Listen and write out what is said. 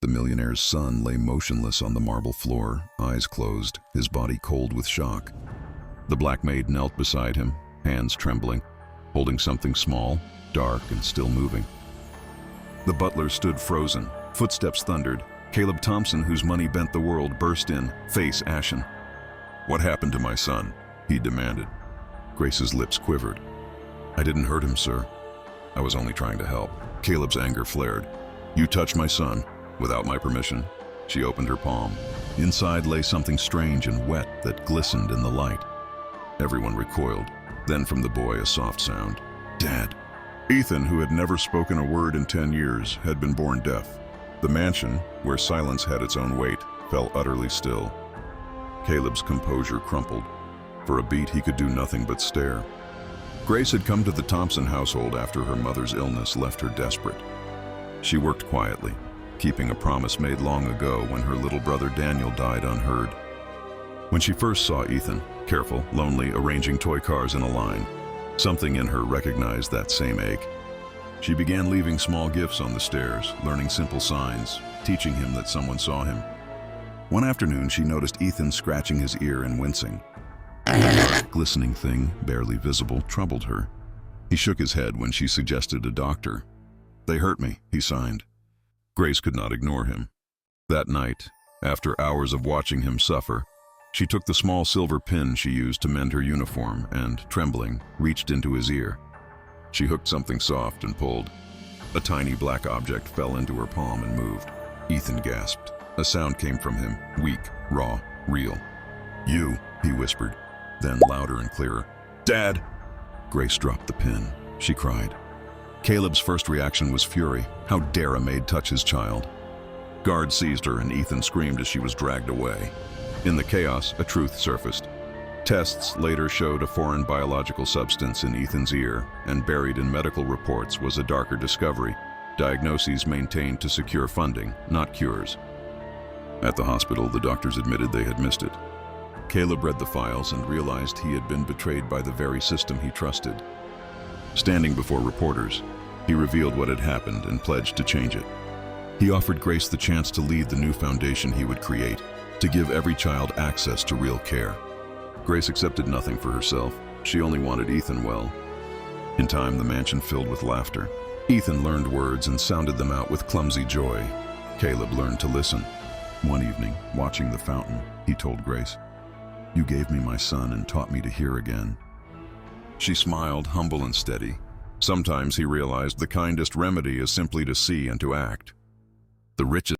The millionaire's son lay motionless on the marble floor, eyes closed, his body cold with shock. The black maid knelt beside him, hands trembling, holding something small, dark, and still moving. The butler stood frozen. Footsteps thundered. Caleb Thompson, whose money bent the world, burst in, face ashen. "What happened to my son?" he demanded. Grace's lips quivered. "I didn't hurt him, sir. I was only trying to help." Caleb's anger flared. "You touched my son without my permission." She opened her palm. Inside lay something strange and wet that glistened in the light. Everyone recoiled. Then from the boy a soft sound. "Dad." Ethan, who had never spoken a word in 10 years, had been born deaf. The mansion, where silence had its own weight, fell utterly still. Caleb's composure crumpled. For a beat he could do nothing but stare. Grace had come to the Thompson household after her mother's illness left her desperate. She worked quietly, keeping a promise made long ago when her little brother Daniel died unheard. When she first saw Ethan, careful, lonely, arranging toy cars in a line, something in her recognized that same ache. She began leaving small gifts on the stairs, learning simple signs, teaching him that someone saw him. One afternoon, she noticed Ethan scratching his ear and wincing. The dark, glistening thing, barely visible, troubled her. He shook his head when she suggested a doctor. "They hurt me," he signed. Grace could not ignore him. That night, after hours of watching him suffer, she took the small silver pin she used to mend her uniform and, trembling, reached into his ear. She hooked something soft and pulled. A tiny black object fell into her palm and moved. Ethan gasped. A sound came from him, weak, raw, real. "You," he whispered, then louder and clearer. "Dad!" Grace dropped the pin. She cried. Caleb's first reaction was fury. How dare a maid touch his child? Guards seized her and Ethan screamed as she was dragged away. In the chaos, a truth surfaced. Tests later showed a foreign biological substance in Ethan's ear, and buried in medical reports was a darker discovery, diagnoses maintained to secure funding, not cures. At the hospital, the doctors admitted they had missed it. Caleb read the files and realized he had been betrayed by the very system he trusted. Standing before reporters, he revealed what had happened and pledged to change it. He offered Grace the chance to lead the new foundation he would create, to give every child access to real care. Grace accepted nothing for herself. She only wanted Ethan well. In time, the mansion filled with laughter. Ethan learned words and sounded them out with clumsy joy. Caleb learned to listen. One evening, watching the fountain, he told Grace, "You gave me my son and taught me to hear again." She smiled, humble and steady. Sometimes he realized the kindest remedy is simply to see and to act. The richest